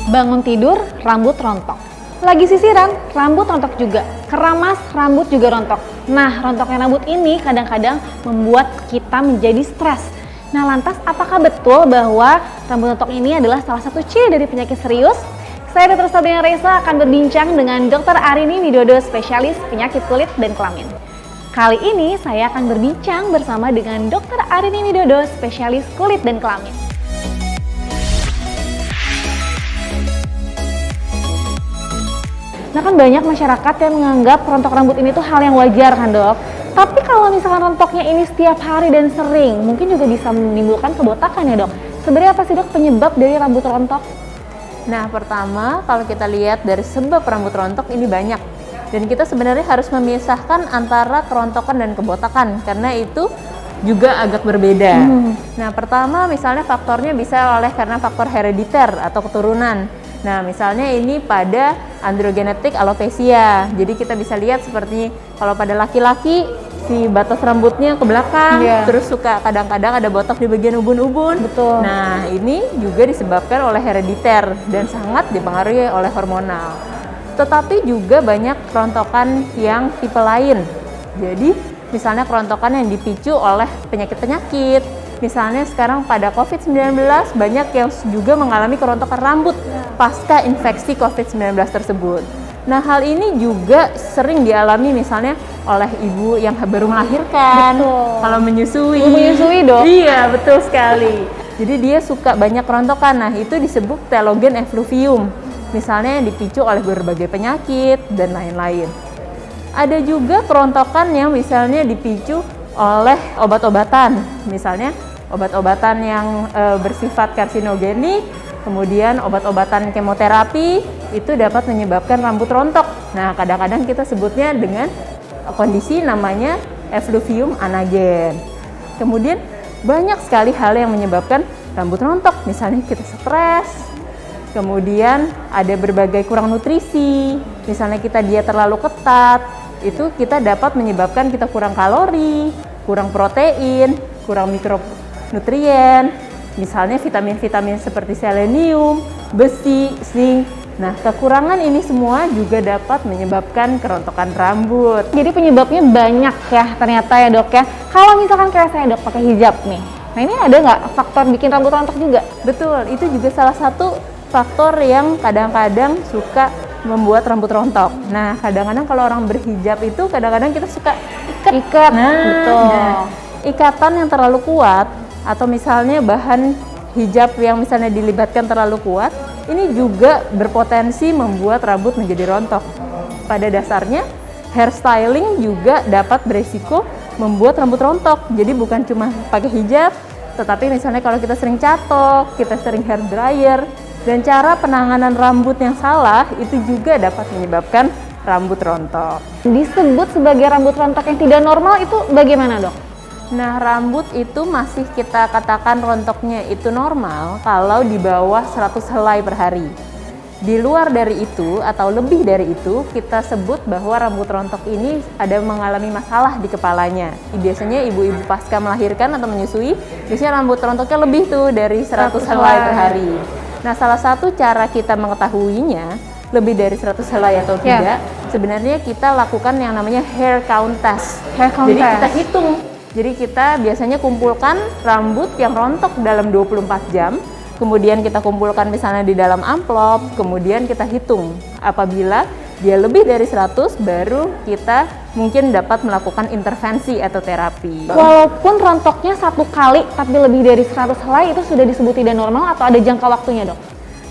Bangun tidur, rambut rontok. Lagi sisiran, rambut rontok juga. Keramas, rambut juga rontok. Nah, rontoknya rambut ini kadang-kadang membuat kita menjadi stres. Nah, lantas apakah betul bahwa rambut rontok ini adalah salah satu ciri dari penyakit serius? Saya Dr. Sabrina Reza akan berbincang dengan Dr. Arini Widodo, spesialis penyakit kulit dan kelamin. Kali ini saya akan berbincang bersama dengan Dr. Arini Widodo, spesialis kulit dan kelamin. Nah, kan banyak masyarakat yang menganggap rontok rambut ini tuh hal yang wajar kan, Dok? Tapi kalau misalkan rontoknya ini setiap hari dan sering, mungkin juga bisa menimbulkan kebotakan ya, Dok? Sebenarnya apa sih, Dok, penyebab dari rambut rontok? Nah, pertama kalau kita lihat dari sebab rambut rontok ini banyak. Dan kita sebenarnya harus memisahkan antara kerontokan dan kebotakan karena itu juga agak berbeda. Nah, pertama misalnya faktornya bisa karena faktor herediter atau keturunan. Nah, misalnya ini pada androgenetic alopecia. Jadi kita bisa lihat seperti kalau pada laki-laki si batas rambutnya ke belakang, terus suka kadang-kadang ada botok di bagian ubun-ubun. Betul. Nah, ini juga disebabkan oleh herediter dan sangat dipengaruhi oleh hormonal. Tetapi juga banyak kerontokan yang tipe lain. Jadi, misalnya kerontokan yang dipicu oleh penyakit-penyakit. Misalnya sekarang pada COVID-19 banyak yang juga mengalami kerontokan rambut pasca infeksi COVID-19 tersebut. Nah, hal ini juga sering dialami misalnya oleh ibu yang baru melahirkan. Betul. Kalau menyusui. Menyusui, Dok? Iya, betul sekali. Jadi dia suka banyak kerontokan. Nah, itu disebut telogen effluvium. Misalnya yang dipicu oleh berbagai penyakit dan lain-lain. Ada juga kerontokan yang misalnya dipicu oleh obat-obatan. Misalnya obat-obatan yang bersifat karsinogenik, kemudian obat-obatan kemoterapi itu dapat menyebabkan rambut rontok. Nah, kadang-kadang kita sebutnya dengan kondisi namanya effluvium anagen. Kemudian banyak sekali hal yang menyebabkan rambut rontok. Misalnya kita stres, kemudian ada berbagai kurang nutrisi, misalnya kita diet terlalu ketat, itu kita dapat menyebabkan kita kurang kalori, kurang protein, kurang mikronutrien, misalnya vitamin-vitamin seperti selenium, besi, zinc. Nah, kekurangan ini semua juga dapat menyebabkan kerontokan rambut. Jadi penyebabnya banyak ya ternyata ya, Dok ya. Kalau misalkan kayak saya, Dok, pakai hijab nih. Nah, ini ada nggak faktor bikin rambut rontok juga? Betul, itu juga salah satu faktor yang kadang-kadang suka membuat rambut rontok. Nah, kadang-kadang kalau orang berhijab itu kadang-kadang kita suka ikat. Nah, betul. Nah, ikatan yang terlalu kuat atau misalnya bahan hijab yang misalnya dilibatkan terlalu kuat, ini juga berpotensi membuat rambut menjadi rontok. Pada dasarnya, hairstyling juga dapat berisiko membuat rambut rontok. Jadi bukan cuma pakai hijab, tetapi misalnya kalau kita sering catok, kita sering hair dryer, dan cara penanganan rambut yang salah itu juga dapat menyebabkan rambut rontok. Disebut sebagai rambut rontok yang tidak normal itu bagaimana, Dok? Nah, rambut itu masih kita katakan rontoknya itu normal kalau di bawah 100 helai per hari. Di luar dari itu atau lebih dari itu, kita sebut bahwa rambut rontok ini ada mengalami masalah di kepalanya. Biasanya ibu-ibu pasca melahirkan atau menyusui, biasanya rambut rontoknya lebih tuh dari 100 helai per hari. Nah, salah satu cara kita mengetahuinya lebih dari 100 helai atau tidak, sebenarnya kita lakukan yang namanya hair count test. Jadi kita hitung. Jadi kita biasanya kumpulkan rambut yang rontok dalam 24 jam, kemudian kita kumpulkan misalnya di dalam amplop, kemudian kita hitung. Apabila dia lebih dari 100, baru kita mungkin dapat melakukan intervensi atau terapi. Walaupun rontoknya satu kali, tapi lebih dari 100 helai itu sudah disebut tidak normal atau ada jangka waktunya, Dok?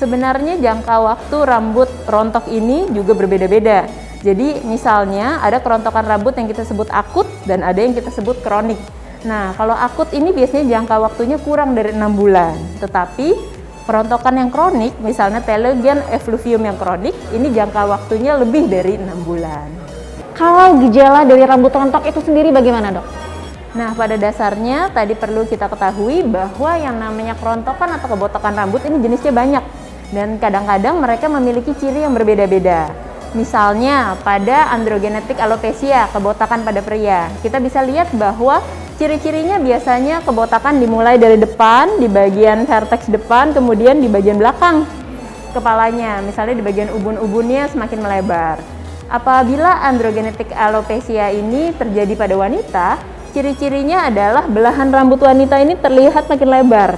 Sebenarnya jangka waktu rambut rontok ini juga berbeda-beda. Jadi misalnya ada kerontokan rambut yang kita sebut akut dan ada yang kita sebut kronik. Nah, kalau akut ini biasanya jangka waktunya kurang dari 6 bulan. Tetapi kerontokan yang kronik, misalnya telogen effluvium yang kronik, ini jangka waktunya lebih dari 6 bulan. Kalau gejala dari rambut rontok itu sendiri bagaimana, Dok? Nah, pada dasarnya tadi perlu kita ketahui bahwa yang namanya kerontokan atau kebotakan rambut ini jenisnya banyak. Dan kadang-kadang mereka memiliki ciri yang berbeda-beda. Misalnya pada androgenetic alopecia, kebotakan pada pria, kita bisa lihat bahwa ciri-cirinya biasanya kebotakan dimulai dari depan, di bagian vertex depan, kemudian di bagian belakang. kepalanya, misalnya di bagian ubun-ubunnya semakin melebar. Apabila androgenetic alopecia ini terjadi pada wanita, ciri-cirinya adalah belahan rambut wanita ini terlihat makin lebar.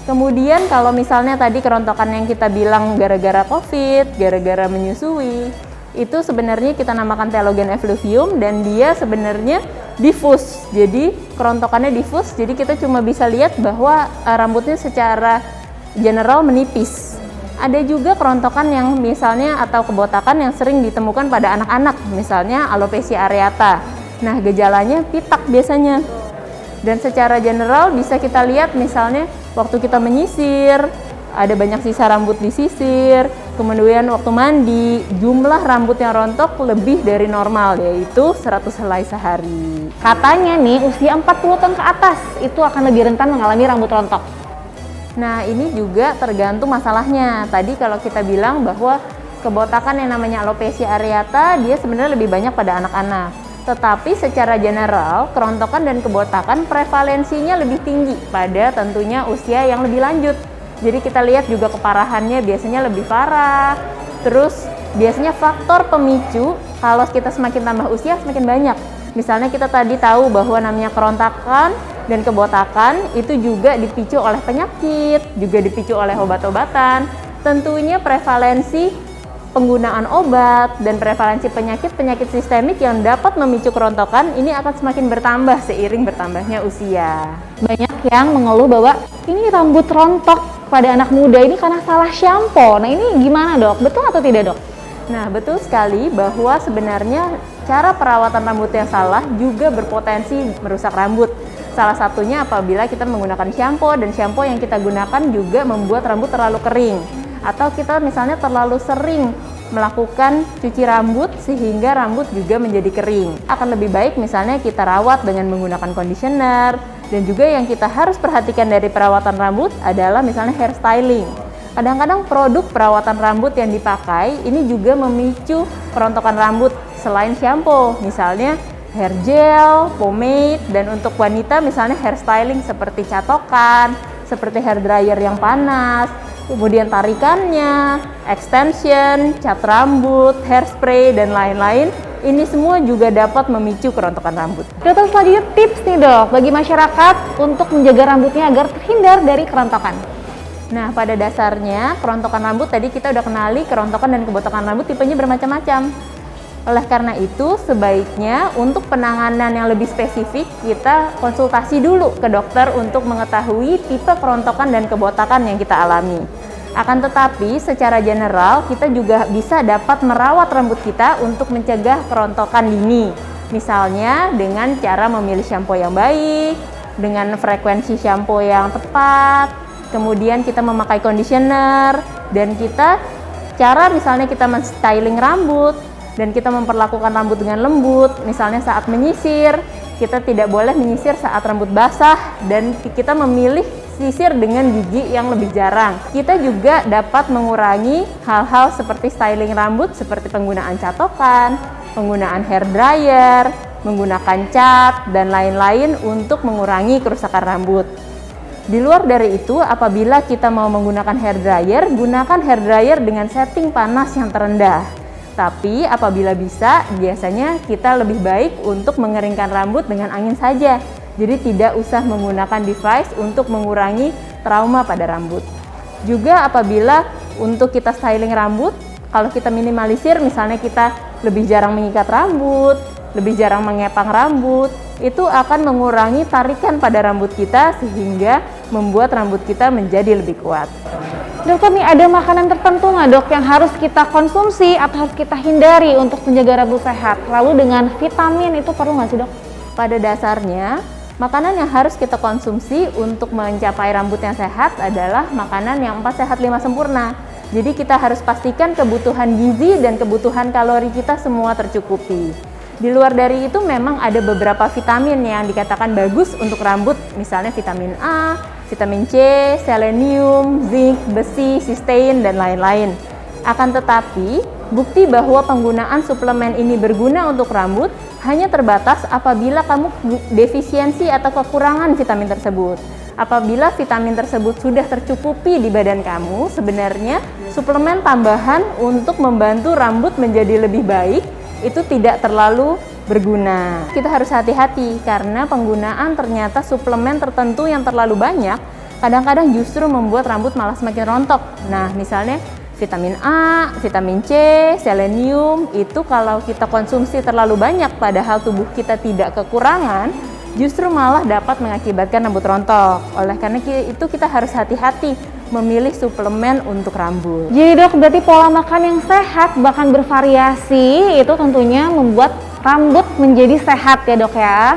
Kemudian kalau misalnya tadi kerontokan yang kita bilang gara-gara COVID, gara-gara menyusui, itu sebenarnya kita namakan telogen effluvium dan dia sebenarnya diffuse. Jadi kerontokannya diffuse, jadi kita cuma bisa lihat bahwa rambutnya secara general menipis. Ada juga kerontokan yang misalnya atau kebotakan yang sering ditemukan pada anak-anak, misalnya alopecia areata. Nah, gejalanya pitak biasanya. Dan secara general bisa kita lihat misalnya waktu kita menyisir, ada banyak sisa rambut disisir, kemudian waktu mandi, jumlah rambut yang rontok lebih dari normal, yaitu 100 helai sehari. Katanya nih usia 40 tahun ke atas itu akan lebih rentan mengalami rambut rontok. Nah, ini juga tergantung masalahnya. Tadi kalau kita bilang bahwa kebotakan yang namanya alopecia areata, dia sebenarnya lebih banyak pada anak-anak. Tetapi secara general, kerontokan dan kebotakan prevalensinya lebih tinggi pada tentunya usia yang lebih lanjut. Jadi kita lihat juga keparahannya biasanya lebih parah. Terus biasanya faktor pemicu kalau kita semakin tambah usia semakin banyak. Misalnya kita tadi tahu bahwa namanya kerontokan dan kebotakan itu juga dipicu oleh penyakit, juga dipicu oleh obat-obatan. Tentunya prevalensi penggunaan obat dan prevalensi penyakit-penyakit sistemik yang dapat memicu kerontokan ini akan semakin bertambah seiring bertambahnya usia. Banyak yang mengeluh bahwa ini rambut rontok pada anak muda ini karena salah shampoo. Nah, ini gimana, Dok? Betul atau tidak, Dok? Nah, betul sekali bahwa sebenarnya cara perawatan rambut yang salah juga berpotensi merusak rambut. Salah satunya apabila kita menggunakan shampoo dan shampoo yang kita gunakan juga membuat rambut terlalu kering. Atau kita misalnya terlalu sering melakukan cuci rambut sehingga rambut juga menjadi kering. Akan lebih baik misalnya kita rawat dengan menggunakan conditioner, dan juga yang kita harus perhatikan dari perawatan rambut adalah misalnya hair styling. Kadang-kadang produk perawatan rambut yang dipakai ini juga memicu kerontokan rambut selain shampoo, misalnya hair gel, pomade, dan untuk wanita misalnya hair styling seperti catokan, seperti hair dryer yang panas, kemudian tarikannya, extension, cat rambut, hairspray, dan lain-lain. Ini semua juga dapat memicu kerontokan rambut. Dokter, selanjutnya tips nih, Dok, bagi masyarakat untuk menjaga rambutnya agar terhindar dari kerontokan. Nah, pada dasarnya kerontokan rambut tadi kita udah kenali kerontokan dan kebotakan rambut tipenya bermacam-macam. Oleh karena itu, sebaiknya untuk penanganan yang lebih spesifik kita konsultasi dulu ke dokter untuk mengetahui tipe kerontokan dan kebotakan yang kita alami. Akan tetapi, secara general kita juga bisa dapat merawat rambut kita untuk mencegah kerontokan dini. Misalnya dengan cara memilih shampoo yang baik, dengan frekuensi shampoo yang tepat, kemudian kita memakai conditioner, dan cara misalnya kita men-styling rambut, dan kita memperlakukan rambut dengan lembut. Misalnya saat menyisir, kita tidak boleh menyisir saat rambut basah, dan kita memilih sisir dengan gigi yang lebih jarang. Kita juga dapat mengurangi hal-hal seperti styling rambut, seperti penggunaan catokan, penggunaan hair dryer, menggunakan cat, dan lain-lain untuk mengurangi kerusakan rambut. Di luar dari itu, apabila kita mau menggunakan hair dryer, gunakan hair dryer dengan setting panas yang terendah. Tapi apabila bisa, biasanya kita lebih baik untuk mengeringkan rambut dengan angin saja. Jadi tidak usah menggunakan device untuk mengurangi trauma pada rambut. Juga apabila untuk kita styling rambut, kalau kita minimalisir, misalnya kita lebih jarang mengikat rambut, lebih jarang mengepang rambut, itu akan mengurangi tarikan pada rambut kita sehingga membuat rambut kita menjadi lebih kuat. Dokter, nih ada makanan tertentu nggak, Dok, yang harus kita konsumsi atau harus kita hindari untuk menjaga rambut sehat? Lalu dengan vitamin itu perlu nggak sih, Dok? Pada dasarnya, makanan yang harus kita konsumsi untuk mencapai rambut yang sehat adalah makanan yang 4 sehat 5 sempurna. Jadi kita harus pastikan kebutuhan gizi dan kebutuhan kalori kita semua tercukupi. Di luar dari itu memang ada beberapa vitamin yang dikatakan bagus untuk rambut, misalnya vitamin A, vitamin C, selenium, zinc, besi, cysteine, dan lain-lain. Akan tetapi, bukti bahwa penggunaan suplemen ini berguna untuk rambut hanya terbatas apabila kamu defisiensi atau kekurangan vitamin tersebut. Apabila vitamin tersebut sudah tercukupi di badan kamu, sebenarnya suplemen tambahan untuk membantu rambut menjadi lebih baik itu tidak terlalu berguna. Kita harus hati-hati karena penggunaan ternyata suplemen tertentu yang terlalu banyak kadang-kadang justru membuat rambut malah semakin rontok. Nah, misalnya vitamin A, vitamin C, selenium, itu kalau kita konsumsi terlalu banyak padahal tubuh kita tidak kekurangan, justru malah dapat mengakibatkan rambut rontok. Oleh karena itu kita harus hati-hati memilih suplemen untuk rambut. Jadi dok, berarti pola makan yang sehat bahkan bervariasi itu tentunya membuat rambut menjadi sehat ya dok ya.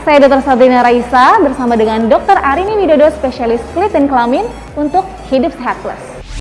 Saya Dr. Sabrina Raisa bersama dengan Dr. Arini Widodo, spesialis kulit dan kelamin untuk Hidup Sehat Plus.